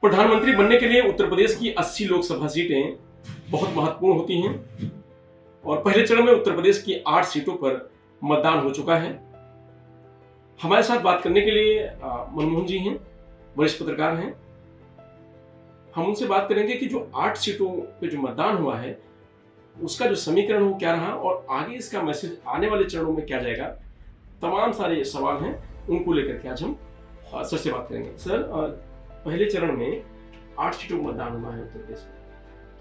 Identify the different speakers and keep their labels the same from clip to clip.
Speaker 1: प्रधानमंत्री बनने के लिए उत्तर प्रदेश की 80 लोकसभा सीटें बहुत महत्वपूर्ण होती हैं और पहले चरण में उत्तर प्रदेश की 8 सीटों पर मतदान हो चुका है। हमारे साथ बात करने के लिए मनमोहन जी हैं, वरिष्ठ पत्रकार हैं। हम उनसे बात करेंगे कि जो 8 सीटों पे जो मतदान हुआ है उसका जो समीकरण हो क्या रहा और आगे इसका मैसेज आने वाले चरणों में क्या जाएगा। तमाम सारे सवाल हैं, उनको लेकर के आज हम सर से बात करेंगे। सर, पहले चरण में 8 सीटों का मतदान हुआ है उत्तर प्रदेश में,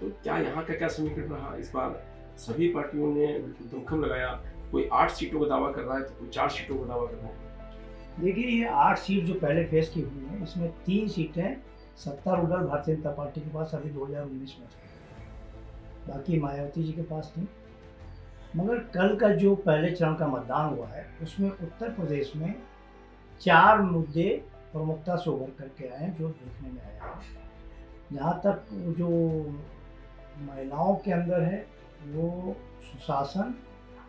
Speaker 1: तो क्या यहाँ का क्या समीकरण रहा? इस बार सभी पार्टियों ने दमखम लगाया, कोई 8 सीटों का दावा कर रहा है तो कोई 4 सीटों का दावा कर रहा है।
Speaker 2: देखिए, ये 8 सीट जो पहले फेस की हुई है, इसमें 3 सीटें सत्तारूढ़ भारतीय जनता पार्टी के पास अभी 2019 में थी, बाकी मायावती जी के पास थी। मगर कल का जो पहले चरण का मतदान हुआ है उसमें उत्तर प्रदेश में 4 मुद्दे प्रमुखता से उभर करके आए हैं जो देखने में आया है। जहाँ तक जो महिलाओं के अंदर है वो सुशासन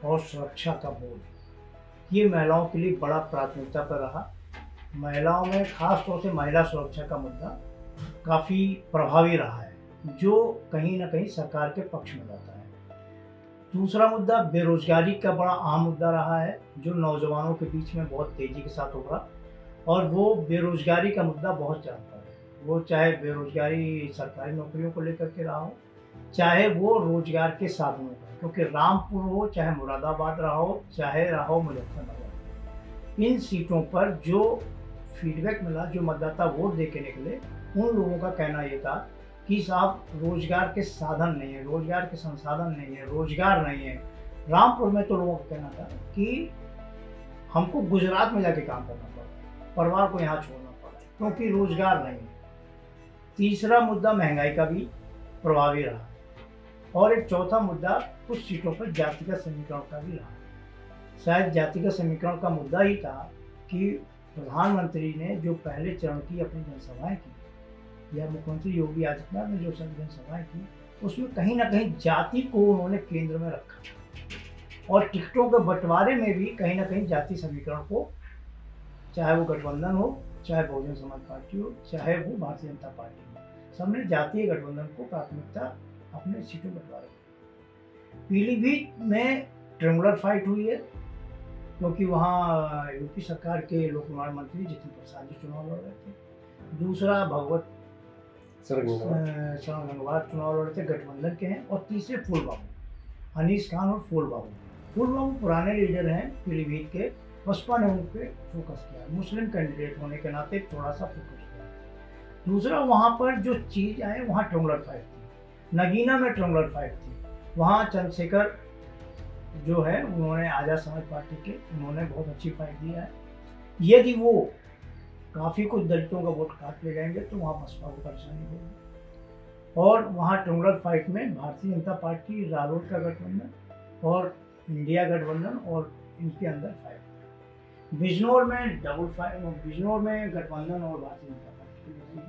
Speaker 2: और सुरक्षा का बोझ, ये महिलाओं के लिए बड़ा प्राथमिकता पर रहा। महिलाओं में खास तौर से महिला सुरक्षा का मुद्दा काफ़ी प्रभावी रहा है, जो कहीं ना कहीं सरकार के पक्ष में रहता है। दूसरा मुद्दा बेरोजगारी का बड़ा अहम मुद्दा रहा है, जो नौजवानों के बीच में बहुत तेज़ी के साथ उभरा, और वो बेरोजगारी का मुद्दा बहुत ज़्यादा है। वो चाहे बेरोजगारी सरकारी नौकरियों को लेकर के रहा हो, चाहे वो रोजगार के साधनों का, क्योंकि रामपुर हो, चाहे मुरादाबाद रहा हो, चाहे रहा हो मुजफ्फरनगर, इन सीटों पर जो फीडबैक मिला, जो मतदाता वोट दे के निकले, उन लोगों का कहना ये था कि साहब रोजगार के साधन नहीं है, रोजगार के संसाधन नहीं है, रोजगार नहीं है। रामपुर में तो लोगों का कहना था कि हमको गुजरात में जाके काम करना पड़ा, परिवार को यहाँ छोड़ना पड़ा, क्योंकि रोजगार नहीं है। तीसरा मुद्दा महंगाई का भी प्रभावी रहा, और एक चौथा मुद्दा कुछ सीटों पर जातिगत समीकरण का भी रहा। शायद जातिगत समीकरण का मुद्दा ही था कि प्रधानमंत्री ने जो पहले चरण की अपनी जनसभाएं की, या मुख्यमंत्री योगी आदित्यनाथ ने जो जनसभाएं की, उसमें कहीं ना कहीं जाति को उन्होंने केंद्र में रखा, और टिकटों के बंटवारे में भी कहीं ना कहीं जाति समीकरण को, चाहे वो गठबंधन हो, चाहे बहुजन समाज पार्टी हो, चाहे वो भारतीय जनता पार्टी हो, सबने जातीय गठबंधन को प्राथमिकता अपने सीटों बंटवारे। पीलीभीत में ट्रेंगुलर फाइट हुई है, क्योंकि वहाँ यूपी सरकार के लोक निर्माण मंत्री जितिन प्रसाद जी चुनाव लड़ रहे थे। दूसरा भगवत शरण गंगवार चुनाव लड़ रहे थे, गठबंधन के हैं। और तीसरे फूल बाबू, अनीस खान और फूल बाबू पुराने लीडर हैं पीलीभीत के, बसपा ने उन पर फोकस किया, मुस्लिम कैंडिडेट होने के नाते थोड़ा सा फोकस किया। दूसरा, वहाँ पर जो चीज़ आए, वहाँ ट्रेंगुलर फाइट थी, नगीना में ट्रेंगुलर फाइट थी। वहाँ चंद्रशेखर जो है, उन्होंने आज़ाद समाज पार्टी के, उन्होंने बहुत अच्छी फाइट दिया है। यदि वो काफ़ी कुछ दलितों का वोट काट ले जाएंगे तो वहाँ बसपा को परेशानी होगी। और वहाँ ट्रेंगुलर फाइट में भारतीय जनता पार्टी, रालोद का गठबंधन और इंडिया गठबंधन, और इनके अंदर फाइट। बिजनौर में डबल फाइट, बिजनौर में गठबंधन और भारतीय जनता पार्टी की।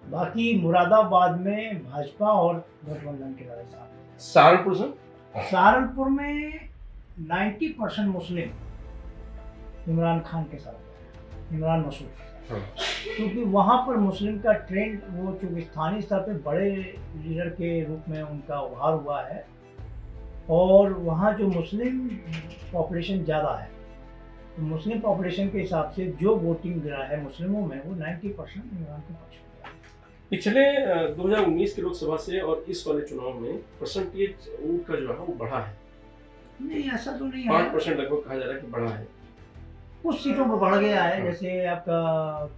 Speaker 2: बाकी मुरादाबाद में भाजपा और गठबंधन की लड़ाई सामने। सहारनपुर में 90% मुस्लिम इमरान खान के साथ, इमरान मसूद, क्योंकि वहाँ पर मुस्लिम का ट्रेंड, वो चूँकि स्थानीय स्तर पे बड़े लीडर के रूप में उनका उभार हुआ है, और वहाँ जो मुस्लिम पॉपुलेशन ज़्यादा है, तो मुस्लिम पॉपुलेशन के हिसाब से जो वोटिंग गिरा है मुस्लिमों में, वो 90% इमरान के पक्ष में है।
Speaker 1: पिछले 2019 के लोकसभा से और इस वाले चुनाव में परसेंटेज वोट का जो है वो बढ़ा है।
Speaker 2: नहीं, ऐसा तो नहीं है।
Speaker 1: 5% लगभग कहा जा रहा है कि बढ़ा है।
Speaker 2: कुछ सीटों पर बढ़ गया है, जैसे आपका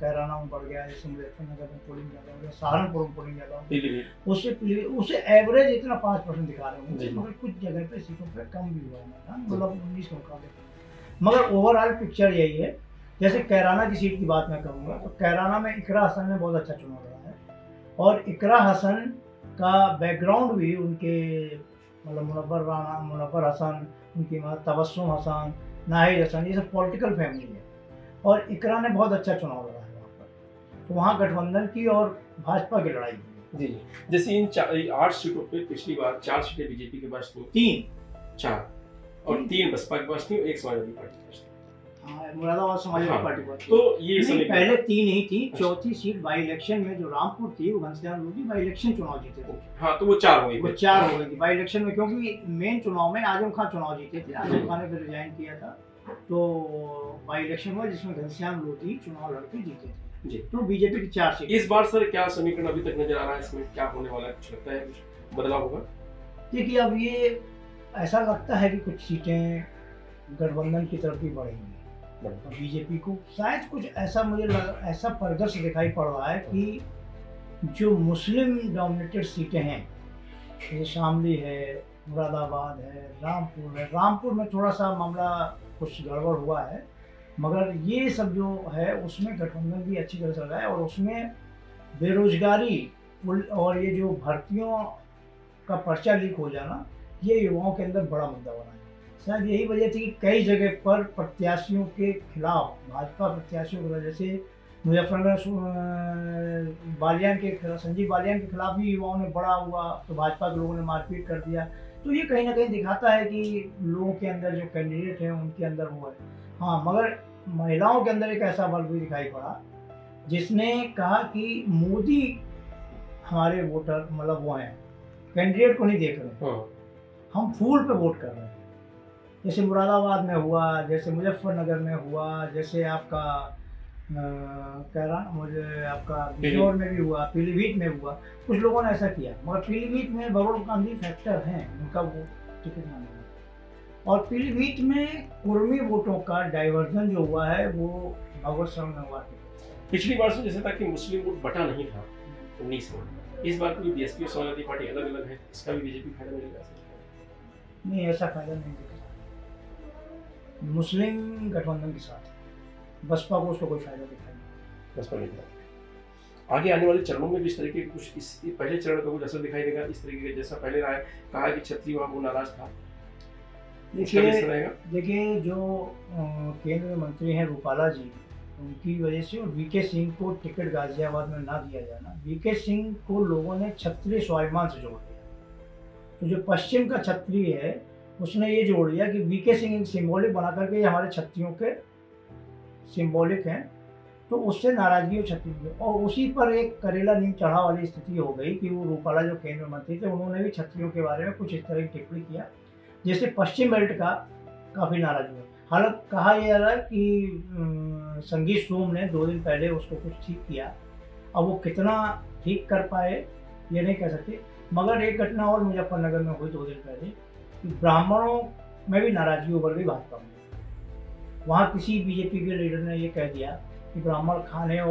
Speaker 2: कैराना में बढ़ गया है, जैसे मुजफ्फरनगर में पोलिंग ज़्यादा हो गया, सहारनपुर में पोलिंग ज़्यादा हो गया, उससे एवरेज इतना 5% दिखा रहे होंगे, मगर कुछ जगह पे सीटों पर कम भी हुआ है, मतलब 19 के मुकाबले। मगर ओवरऑल पिक्चर यही है। जैसे कैराना की सीट की बात मैं करूँगा, तो कैराना में इकरा हसन ने बहुत अच्छा चुनाव लड़ा है, और इकरा हसन का बैकग्राउंड भी उनके, मतलब मुनव्वर हसन, उनकी माँ तबस्सुम हसन, नाहिद हसन, ये सब पॉलिटिकल फैमिली है, और इकरा ने बहुत अच्छा चुनाव लड़ा है वहाँ पर। तो वहाँ गठबंधन की और भाजपा की लड़ाई हुई।
Speaker 1: जी, जैसे इन 8 सीटों पे पिछली बार 4 सीटें बीजेपी के पास थी, 4 और 3 बसपा के पास थी और 1 समाजवादी पार्टी के पास थी।
Speaker 2: हाँ, मुरादाबाद समाजवादी
Speaker 1: हाँ,
Speaker 2: पार्टी को थी।
Speaker 1: तो ये
Speaker 2: नहीं,
Speaker 1: समीकरण
Speaker 2: पहले 3 ही थी,
Speaker 1: अच्छा।
Speaker 2: चौथी सीट बाई इलेक्शन में जो रामपुर थी वो घनश्याम लोधी बाई इलेक्शन चुनाव जीते थे।
Speaker 1: हाँ, तो वो 4 हो गई
Speaker 2: वो
Speaker 1: फिर।
Speaker 2: 4 हो गई थी बाई इलेक्शन में, क्योंकि मेन चुनाव में आजम खान चुनाव जीते थे, आजम खान ने फिर रिजाइन किया था, तो बाई इलेक्शन हुआ जिसमें घनश्याम लोधी चुनाव लड़के जीते थे।
Speaker 1: जी।
Speaker 2: तो बीजेपी की 4 सीट।
Speaker 1: इस बार सर क्या समीकरण अभी तक नजर आ रहा है, इसमें क्या होने वाला है, कुछ लगता है कुछ बदलाव होगा?
Speaker 2: देखिए, अब ये ऐसा लगता है कि कुछ सीटें गठबंधन की तरफ भी बढ़ेंगी और बीजेपी को शायद कुछ ऐसा ऐसा परिदृश्य दिखाई पड़ रहा है कि जो मुस्लिम डोमिनेटेड सीटें हैं, जैसे शामली है, मुरादाबाद है, रामपुर है। रामपुर में थोड़ा सा मामला कुछ गड़बड़ हुआ है, मगर ये सब जो है उसमें गठबंधन भी अच्छी तरह चल रहा है और उसमें बेरोजगारी और ये जो भर्तियों का पर्चा लीक हो जाना, ये युवाओं के अंदर बड़ा मुद्दा बना है। शायद यही वजह थी कि कई जगह पर प्रत्याशियों के खिलाफ, भाजपा प्रत्याशियों की वजह से मुजफ्फरनगर बालियान के खिलाफ, संजीव बालियान के खिलाफ भी युवाओं ने बड़ा हुआ, तो भाजपा के लोगों ने मारपीट कर दिया। तो ये कहीं ना कहीं दिखाता है कि लोगों के अंदर जो कैंडिडेट हैं उनके अंदर वो है। हाँ, मगर महिलाओं के अंदर एक ऐसा बल भी दिखाई पड़ा जिसने कहा कि मोदी हमारे वोटर मतलब वो हैं, कैंडिडेट को नहीं देख रहे,
Speaker 1: हाँ,
Speaker 2: हम फूल पे वोट कर रहे हैं। जैसे मुरादाबाद में हुआ, जैसे मुजफ्फरनगर में हुआ, जैसे आपका कह रहा मुझे आपका बिजनौर में भी हुआ, पीलीभीत में हुआ। कुछ लोगों ने ऐसा किया, मगर पीलीभीत में वरुण गांधी फैक्टर हैं, उनका वो टिकट ना मिला। और पीलीभीत में कुर्मी वोटों का डाइवर्जन जो हुआ है वो भगवत शरण में हुआ।
Speaker 1: पिछली बार से जैसे था कि मुस्लिम वोट बटा नहीं था 19 में, इस बार भी बीएसपी और समाजवादी पार्टी अलग अलग है, इसका भी बीजेपी फायदा मिलेगा?
Speaker 2: नहीं, ऐसा फायदा नहीं दिख रहा। मुस्लिम गठबंधन के साथ बसपा को उसको कोई फायदा दिखा नहीं।
Speaker 1: बसपा नहीं था। आगे आने वाले चरणों में भी इस तरीके कुछ इस पहले चरण का कुछ असर दिखाई देगा इस तरीके का, जैसा पहले रहा है, कहा कि छत्री वहाँ वो नाराज था, इसका भी असर रहेगा?
Speaker 2: देखिए, जो केंद्रीय मंत्री हैं रूपाला जी, उनकी वजह से और वीके सिंह को टिकट गाजियाबाद में ना दिया जाना, वीके सिंह को लोगों ने क्षत्रिय स्वाभिमान से जोड़ दिया। तो जो पश्चिम का क्षत्रिय है उसने ये जोड़ लिया कि वीके सिंह एक सिंबॉलिक बना करके ये हमारे क्षत्रियों के सिंबॉलिक हैं, तो उससे नाराजगी हो क्षत्रियों की। और उसी पर एक करेला नीम चढ़ा वाली स्थिति हो गई कि वो रूपाला जो केंद्रीय मंत्री थे उन्होंने भी क्षत्रियों के बारे में कुछ इस तरह की टिप्पणी किया, जिससे पश्चिम बेल्ट का काफ़ी नाराज हुआ। हालांकि कहा यह जा रहा है कि संगीत सोम ने 2 दिन पहले उसको कुछ ठीक किया, अब वो कितना ठीक कर पाए ये नहीं कह सकते। मगर एक घटना और मुजफ्फरनगर में हुई 2 दिन पहले कि ब्राह्मणों में भी नाराजगी उभर गई भाजपा में। वहाँ किसी बीजेपी के लीडर ने ये कह दिया कि ब्राह्मण खाने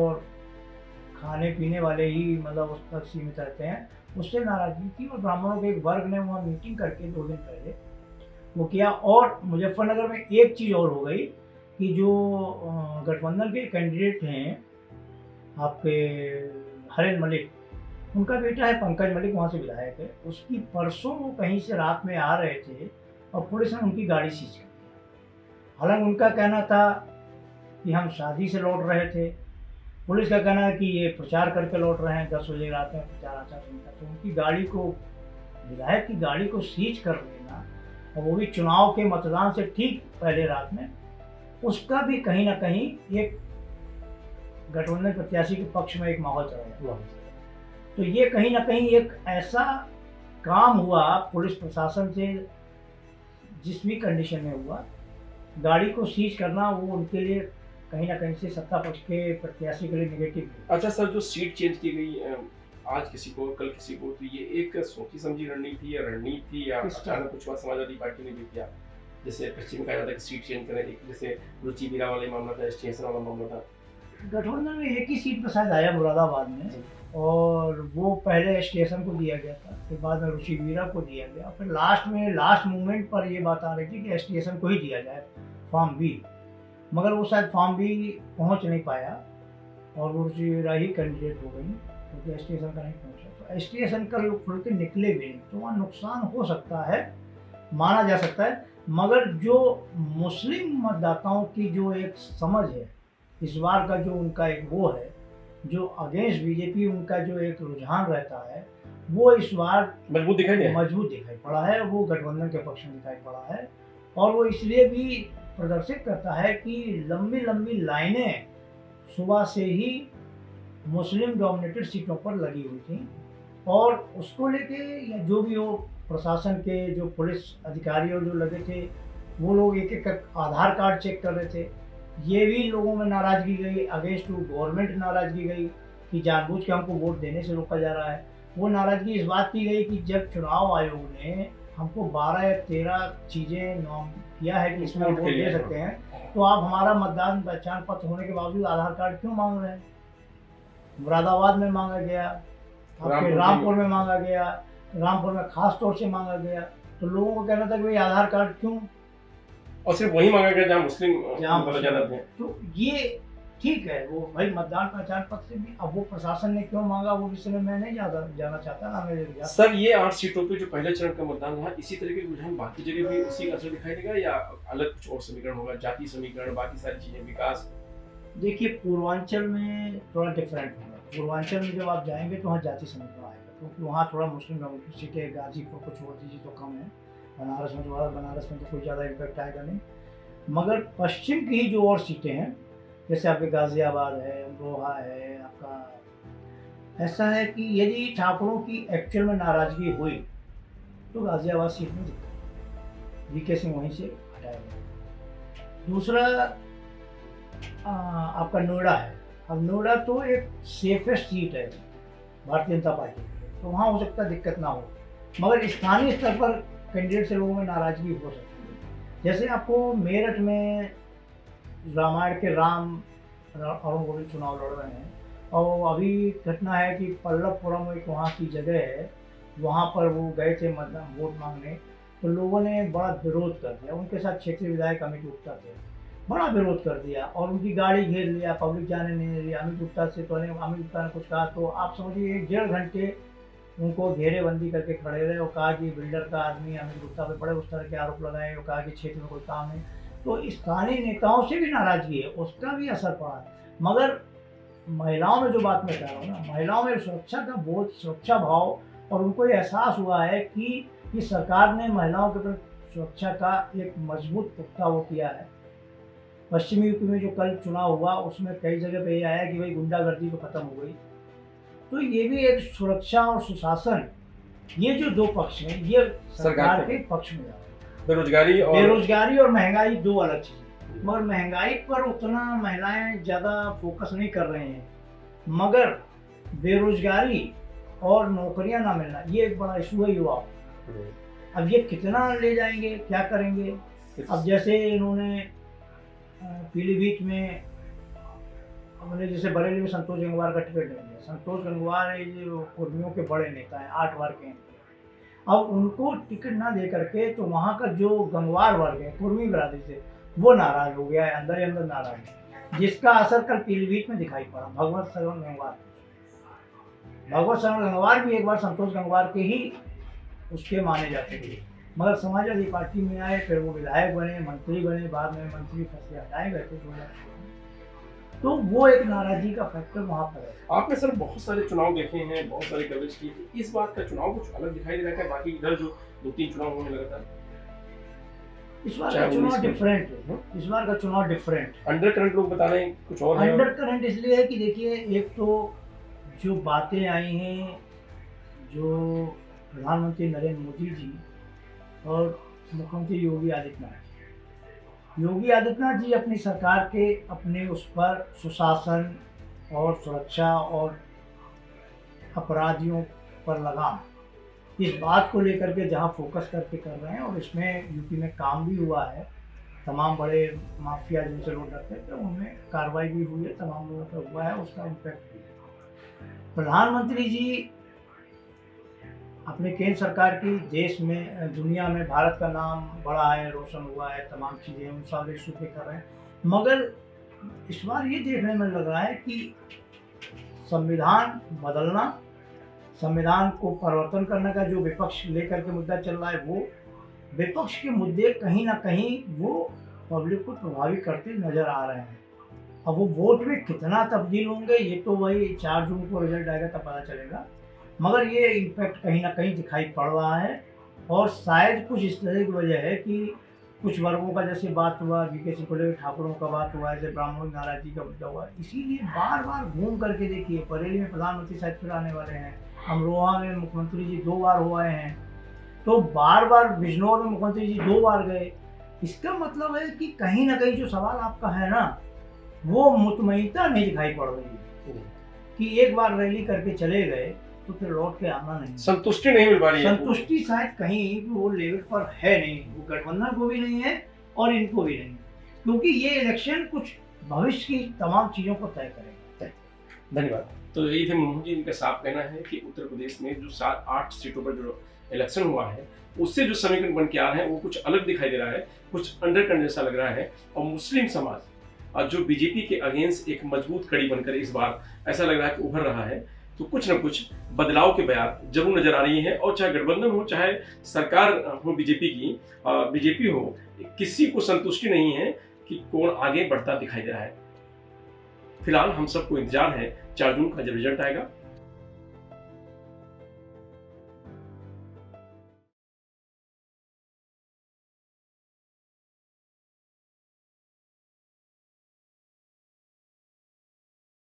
Speaker 2: पीने वाले ही मतलब उस तक सीमित रहते हैं, उससे नाराजगी थी और ब्राह्मणों के एक वर्ग ने वहाँ मीटिंग करके 2 दिन पहले वो किया। और मुजफ्फरनगर में एक चीज़ और हो गई कि जो गठबंधन के कैंडिडेट हैं आपके हरेन मलिक, उनका बेटा है पंकज मलिक, वहाँ से विधायक है, उसकी परसों वो कहीं से रात में आ रहे थे और पुलिस ने उनकी गाड़ी सीज कर दी। हालांकि उनका कहना था कि हम शादी से लौट रहे थे, पुलिस का कहना है कि ये प्रचार करके लौट रहे हैं, 10 बजे रात में प्रचार आचार संहिता। तो उनकी गाड़ी को, विधायक की गाड़ी को सीज कर लेना और वो भी चुनाव के मतदान से ठीक पहले रात में, उसका भी कहीं ना कहीं एक गठबंधन प्रत्याशी के पक्ष में एक माहौल चला। तो ये कहीं ना कहीं एक ऐसा काम हुआ पुलिस प्रशासन से, जिस भी कंडीशन में हुआ, गाड़ी को सीज करना वो उनके लिए कहीं ना कहीं से सत्ता पक्ष के प्रत्याशी के लिए नेगेटिव है।
Speaker 1: अच्छा सर, जो सीट चेंज की गई आज किसी को कल किसी को, तो ये एक सोची समझी रणनीति थी या अचानक कुछ हुआ समाजवादी पार्टी ने भी किया? जैसे पश्चिम में कहा जाता है कि सीट चेंज करें, एक जैसे रुचि बीरा वाले मामला था, स्टेशन वाला मामला था।
Speaker 2: गठबंधन में एक ही सीट पर शायद आया मुरादाबाद में, और वो पहले स्टेशन को दिया गया था, फिर बाद में रुचि बीरा को दिया गया, फिर लास्ट मोमेंट पर ये बात आ रही थी कि स्टेशन को ही दिया जाए फॉर्म बी, मगर वो शायद फॉर्म बी पहुंच नहीं पाया और वो रुचि बीरा ही कैंडिडेट हो गई क्योंकि स्टेशन का नहीं पहुंचा। तो स्टेशन का लोग खुल के निकले भी नहीं, तो वहाँ नुकसान हो सकता है, माना जा सकता है। मगर जो मुस्लिम मतदाताओं की जो एक समझ है इस बार का, जो उनका एक वो है, जो अगेंस्ट बीजेपी उनका जो एक रुझान रहता है, वो इस बार
Speaker 1: मजबूत दिखाई
Speaker 2: पड़ा है, वो गठबंधन के पक्ष में दिखाई पड़ा है। और वो इसलिए भी प्रदर्शित करता है कि लंबी लंबी लाइनें सुबह से ही मुस्लिम डोमिनेटेड सीटों पर लगी हुई थी, और उसको लेके या जो भी हो प्रशासन के जो पुलिस अधिकारी और जो लगे थे वो लोग एक एक आधार कार्ड चेक कर रहे थे। ये भी लोगों में नाराज़गी गई, अगेंस्ट टू गवर्नमेंट नाराज़गी गई कि जानबूझ के हमको वोट देने से रोका जा रहा है। वो नाराज़गी इस बात की गई कि जब चुनाव आयोग ने हमको 12 या 13 चीज़ें नॉम किया है कि इसमें हम वोट दे सकते हैं, तो आप हमारा मतदान पहचान पत्र होने के बावजूद आधार कार्ड क्यों मांग रहे हैं? मुरादाबाद में मांगा गया, आपके रामपुर में मांगा गया, रामपुर में खास तौर से मांगा गया, तो लोगों को कहना था कि भाई आधार कार्ड क्यों?
Speaker 1: और सिर्फ वही मांगा गया जहाँ मुस्लिम ज़्यादा थे।
Speaker 2: तो ये ठीक है, वो भाई मतदान पहचान पत्र से भी, अब वो प्रशासन ने क्यों मांगा वो विषय में मैं नहीं जाना चाहता ना मेरे।
Speaker 1: सर ये 8 सीटों पे जो पहले चरण का मतदान रहा, इसी तरह के रुझान बाकी जगह भी उसी का असर दिखाई देगा या अलग कुछ और समीकरण होगा, जाति समीकरण, बाकी सारी चीजें, विकास?
Speaker 2: देखिए पूर्वांचल में थोड़ा डिफरेंट होगा। पूर्वांचल में जब आप जाएंगे तो वहाँ जाति समीकरण आएगा, क्योंकि वहाँ थोड़ा मुस्लिम सीटें गाजीपुर को छोड़ दीजिए तो कम है, बनारस में तो कोई ज़्यादा इम्पैक्ट आएगा नहीं। मगर पश्चिम की जो और सीटें हैं, जैसे आपके गाजियाबाद है, अमरोहा है आपका, ऐसा है कि यदि ठाकुरों की एक्चुअल में नाराज़गी हुई तो गाजियाबाद सीट में दिक्कत, वीके सिंह वहीं से हटाएगा। दूसरा आपका नोएडा है। अब नोएडा तो एक सेफेस्ट सीट है भारतीय जनता पार्टी के लिए, तो वहाँ हो सकता है दिक्कत ना हो, मगर स्थानीय स्तर पर कैंडिडेट से लोगों में नाराज़गी हो सकती है। जैसे आपको मेरठ में रामायण के राम अरुण गोविंद चुनाव लड़ रहे हैं, और अभी घटना है कि पल्लवपुरम एक वहाँ की जगह है, वहाँ पर वो गए थे मतलब वोट मांगने, तो लोगों ने बड़ा विरोध कर दिया। उनके साथ क्षेत्रीय विधायक अमित गुप्ता थे, बड़ा विरोध कर दिया और उनकी गाड़ी घेर लिया, पब्लिक जाने नहीं दिया। अमित गुप्ता से तो अमित गुप्ता ने कुछ कहा तो आप समझिए 1.5 घंटे उनको घेरेबंदी करके खड़े रहे और कहा कि बिल्डर का आदमी अमित गुप्ता पे बड़े उस तरह के आरोप लगाए और कहा कि क्षेत्र में कोई काम नहीं। तो स्थानीय नेताओं से भी नाराज़गी है, उसका भी असर पड़ा है। मगर महिलाओं में जो बात मैं कह रहा हूँ ना, महिलाओं में सुरक्षा का बोध, सुरक्षा भाव, और उनको ये एहसास हुआ है कि सरकार ने महिलाओं के प्रति सुरक्षा का एक मजबूत पुख्ता वो किया है। पश्चिमी यूपी में जो कल चुनाव हुआ उसमें कई जगह पे ये आया कि भाई गुंडागर्दी तो खत्म हो गई। तो ये भी एक सुरक्षा और सुशासन, ये जो दो पक्ष हैं ये सरकार के पक्ष में जा रहे हैं। बेरोजगारी और महंगाई दो अलग चीज़ें, मगर महंगाई पर उतना महिलाएं ज़्यादा फोकस नहीं कर रहे हैं, मगर बेरोजगारी और नौकरियां ना मिलना ये एक बड़ा इशू है युवाओं। अब ये कितना ले जाएंगे, क्या करेंगे? अब जैसे इन्होंने पीलीभीत में हमने जैसे बरेली में संतोष गंगवार का टिकट ले लिया। संतोष गंगवार ये कुर्मियों के बड़े नेता हैं, 8 बार के। अब उनको टिकट ना दे करके तो वहाँ का जो गंगवार वर्ग है कुर्मी बरादरी से, वो नाराज हो गया है, अंदर ही अंदर नाराज है, जिसका असर कल पीलीभीत में दिखाई पड़ा। भगवत शरण गंगवार भी एक बार संतोष गंगवार के ही उसके माने जाते थे, मगर समाजवादी पार्टी में आए, फिर वो विधायक बने, मंत्री बने, बाद में मंत्री पद से हटाए गए थे 2016 में। तो वो एक नाराजगी का फैक्टर वहाँ पर है।
Speaker 1: आपने सर बहुत सारे चुनाव देखे हैं, बहुत सारी कवरेज की, इस बात का चुनाव कुछ अलग दिखाई दे रहा है बाकी इधर जो 2-3 चुनाव होने लगा था?
Speaker 2: इस बार का चुनाव डिफरेंट है। इस बार का चुनाव डिफरेंट,
Speaker 1: अंडर करंट लोग बता रहे हैं कुछ और है।
Speaker 2: अंडर करंट इसलिए है कि देखिए, एक तो जो बातें आई हैं, जो प्रधानमंत्री नरेंद्र मोदी जी और मुख्यमंत्री योगी आदित्यनाथ जी अपनी सरकार के अपने उस पर सुशासन और सुरक्षा और अपराधियों पर लगाम, इस बात को लेकर के जहां फोकस करके कर रहे हैं, और इसमें यूपी में काम भी हुआ है। तमाम बड़े माफिया जिनसे लोग डरते थे उनमें कार्रवाई भी हुई है, तमाम लोगों पर हुआ है, उसका इम्पैक्ट भी है। प्रधानमंत्री जी अपने केंद्र सरकार की देश में, दुनिया में भारत का नाम बड़ा है, रोशन हुआ है, तमाम चीज़ें उन सारे इशू पे कर रहे हैं, मगर इस बार ये देखने में लग रहा है कि संविधान बदलना, संविधान को परिवर्तन करने का जो विपक्ष लेकर के मुद्दा चल रहा है, वो विपक्ष के मुद्दे कहीं ना कहीं वो पब्लिक को प्रभावित करते नजर आ रहे हैं। अब वो वोट में कितना तब्दील होंगे ये तो वही 4 जून को रिजल्ट आएगा तब पता चलेगा, मगर ये इम्पैक्ट कहीं ना कहीं दिखाई पड़ रहा है। और शायद कुछ इस तरह की वजह है कि कुछ वर्गों का जैसे बात हुआ, वीके सिंह को लेकर ठाकुरों का बात हुआ, जैसे ब्राह्मण नाराज जी का मुद्दा हुआ, इसीलिए बार बार घूम करके देखिए, बरेली में प्रधानमंत्री शायद फिर आने वाले हैं, अमरोहा में मुख्यमंत्री जी 2 बार हो आए हैं, तो बार बार बिजनौर में मुख्यमंत्री जी 2 बार गए। इसका मतलब है कि कहीं ना कहीं जो सवाल आपका है ना, वो मुतमईनता नहीं दिखाई पड़ रही है कि एक बार रैली करके चले गए तो फिर लौट के आना नहीं,
Speaker 1: संतुष्टि नहीं मिल पा रही है।
Speaker 2: संतुष्टि शायद कहीं भी वो लेवल पर है नहीं, वो गठबंधन को भी नहीं है और इनको भी नहीं, क्योंकि ये इलेक्शन कुछ भविष्य की तमाम चीज़ों को तय करेगा।
Speaker 1: धन्यवाद। तो यही थे मनमोहन जी, इनका साफ कहना है कि उत्तर प्रदेश में जो 7-8 सीटों पर जो इलेक्शन हुआ है, उससे जो समीकरण बन के आ रहे हैं वो कुछ अलग दिखाई दे रहा है, कुछ अंडरकरेंट जैसा लग रहा है। और मुस्लिम समाज जो बीजेपी के अगेंस्ट एक मजबूत कड़ी बनकर इस बार ऐसा लग रहा है कि उभर रहा है, तो कुछ न कुछ बदलाव के बयान जरूर नजर आ रही है। और चाहे गठबंधन हो, चाहे सरकार हो बीजेपी की, बीजेपी हो, किसी को संतुष्टि नहीं है कि कौन आगे बढ़ता दिखाई दे रहा है। फिलहाल हम सबको इंतजार है 4 जून का जब रिजल्ट आएगा।